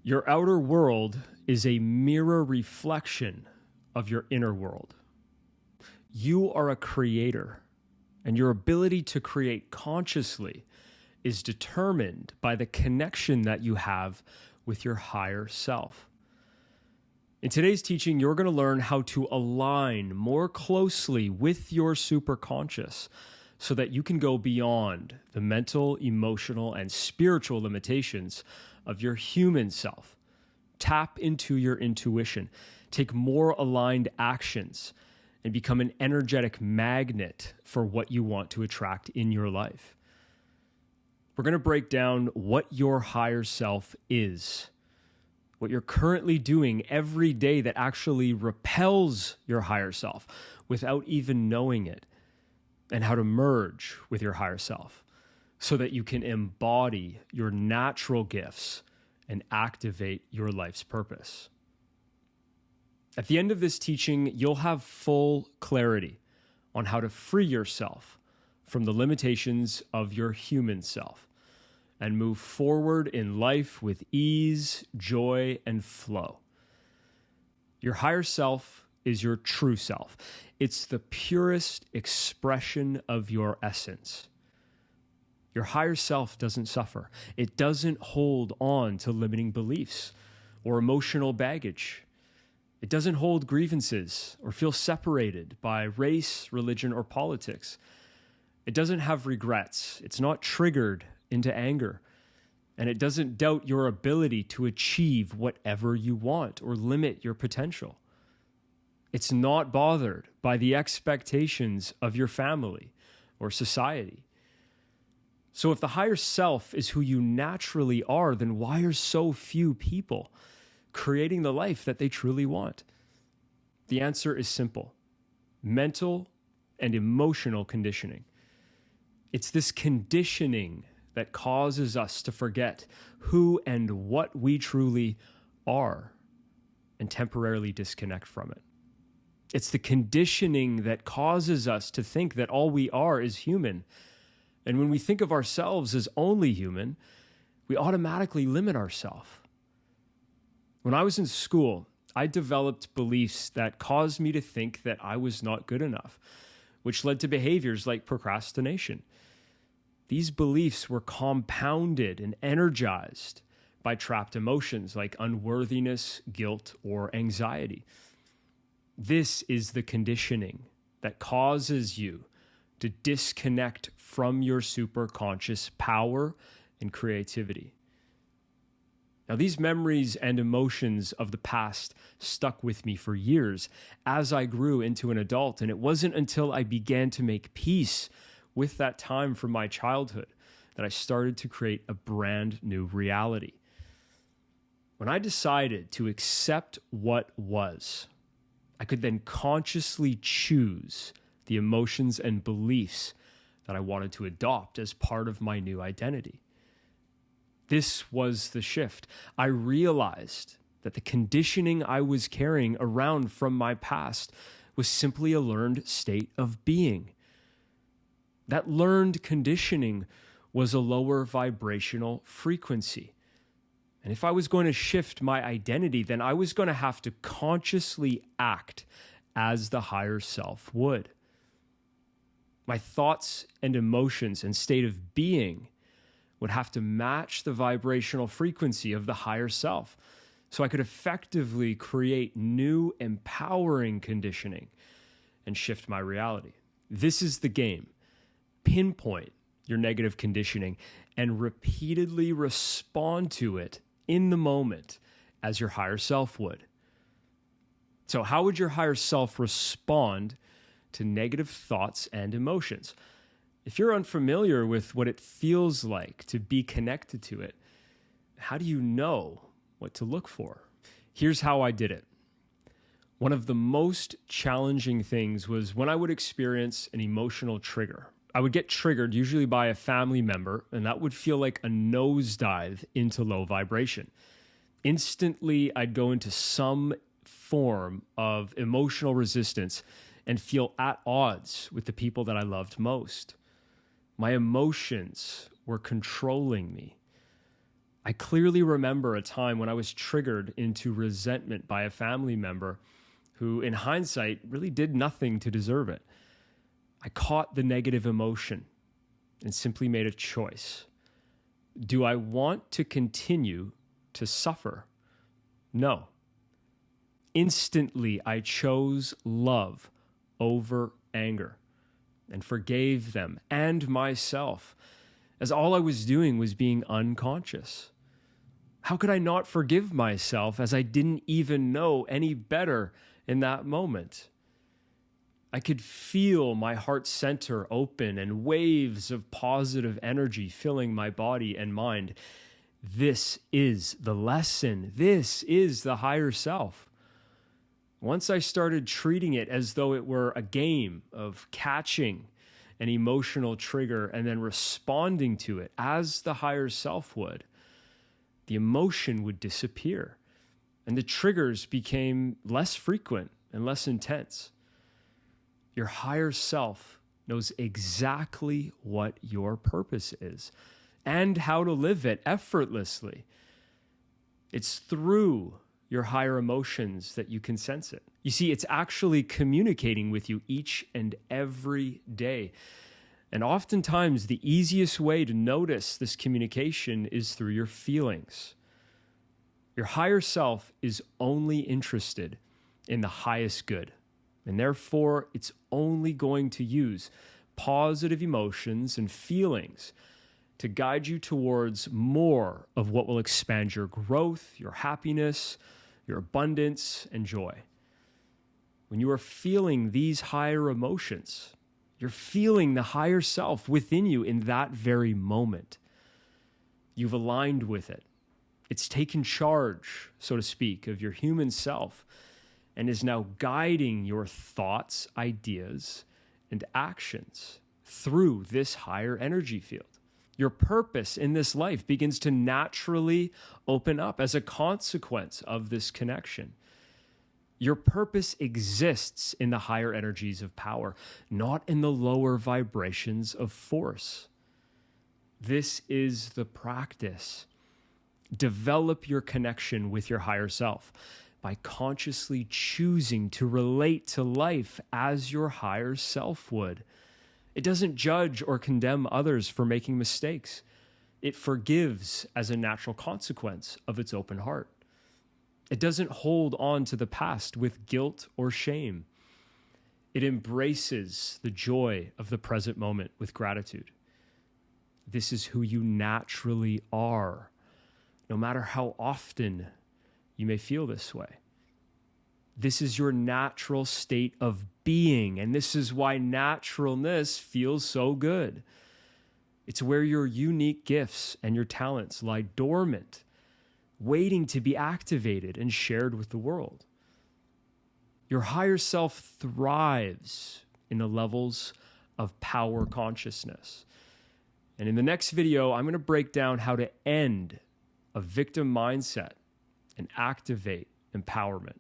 Your outer world is a mirror reflection of your inner world. You are a creator, and your ability to create consciously is determined by the connection that you have with your higher self. In today's teaching, you're going to learn how to align more closely with your superconscious so that you can go beyond the mental, emotional, and spiritual limitations of your human self. Tap into your intuition, take more aligned actions, and become an energetic magnet for what you want to attract in your life. We're going to break down what your higher self is, what you're currently doing every day that actually repels your higher self without even knowing it, and how to merge with your higher self so that you can embody your natural gifts and activate your life's purpose. At the end of this teaching, you'll have full clarity on how to free yourself from the limitations of your human self and move forward in life with ease, joy, and flow. Your higher self is your true self. It's the purest expression of your essence. Your higher self doesn't suffer. It doesn't hold on to limiting beliefs or emotional baggage. It doesn't hold grievances or feel separated by race, religion, or politics. It doesn't have regrets. It's not triggered into anger. And it doesn't doubt your ability to achieve whatever you want or limit your potential. It's not bothered by the expectations of your family or society. So if the higher self is who you naturally are, then why are so few people creating the life that they truly want? The answer is simple: mental and emotional conditioning. It's this conditioning that causes us to forget who and what we truly are and temporarily disconnect from it. It's the conditioning that causes us to think that all we are is human. And when we think of ourselves as only human, we automatically limit ourselves. When I was in school, I developed beliefs that caused me to think that I was not good enough, which led to behaviors like procrastination. These beliefs were compounded and energized by trapped emotions like unworthiness, guilt, or anxiety. This is the conditioning that causes you to disconnect from your superconscious power and creativity. Now, these memories and emotions of the past stuck with me for years as I grew into an adult, and it wasn't until I began to make peace with that time from my childhood that I started to create a brand new reality. When I decided to accept what was, I could then consciously choose the emotions and beliefs that I wanted to adopt as part of my new identity. This was the shift. I realized that the conditioning I was carrying around from my past was simply a learned state of being. That learned conditioning was a lower vibrational frequency. And if I was going to shift my identity, then I was going to have to consciously act as the higher self would. My thoughts and emotions and state of being would have to match the vibrational frequency of the higher self so I could effectively create new empowering conditioning and shift my reality. This is the game. Pinpoint your negative conditioning and repeatedly respond to it in the moment as your higher self would. So how would your higher self respond to negative thoughts and emotions? If you're unfamiliar with what it feels like to be connected to it, how do you know what to look for? Here's how I did it. One of the most challenging things was when I would experience an emotional trigger. I would get triggered usually by a family member, and that would feel like a nosedive into low vibration. Instantly, I'd go into some form of emotional resistance and feel at odds with the people that I loved most. My emotions were controlling me. I clearly remember a time when I was triggered into resentment by a family member who, in hindsight, really did nothing to deserve it. I caught the negative emotion and simply made a choice. Do I want to continue to suffer? No. Instantly, I chose love over anger and forgave them and myself, as all I was doing was being unconscious. How could I not forgive myself, as I didn't even know any better in that moment? I could feel my heart center open and waves of positive energy filling my body and mind. This is the lesson. This is the higher self. Once I started treating it as though it were a game of catching an emotional trigger and then responding to it as the higher self would, the emotion would disappear and the triggers became less frequent and less intense. Your higher self knows exactly what your purpose is and how to live it effortlessly. It's through your higher emotions that you can sense it. You see, it's actually communicating with you each and every day. And oftentimes, the easiest way to notice this communication is through your feelings. Your higher self is only interested in the highest good, and therefore, it's only going to use positive emotions and feelings to guide you towards more of what will expand your growth, your happiness, your abundance, and joy. When you are feeling these higher emotions, you're feeling the higher self within you in that very moment. You've aligned with it. It's taken charge, so to speak, of your human self and is now guiding your thoughts, ideas, and actions through this higher energy field. Your purpose in this life begins to naturally open up as a consequence of this connection. Your purpose exists in the higher energies of power, not in the lower vibrations of force. This is the practice. Develop your connection with your higher self by consciously choosing to relate to life as your higher self would. It doesn't judge or condemn others for making mistakes. It forgives as a natural consequence of its open heart. It doesn't hold on to the past with guilt or shame. It embraces the joy of the present moment with gratitude. This is who you naturally are, no matter how often you may feel this way. This is your natural state of being, and this is why naturalness feels so good. It's where your unique gifts and your talents lie dormant, waiting to be activated and shared with the world. Your higher self thrives in the levels of power consciousness. And in the next video, I'm going to break down how to end a victim mindset and activate empowerment.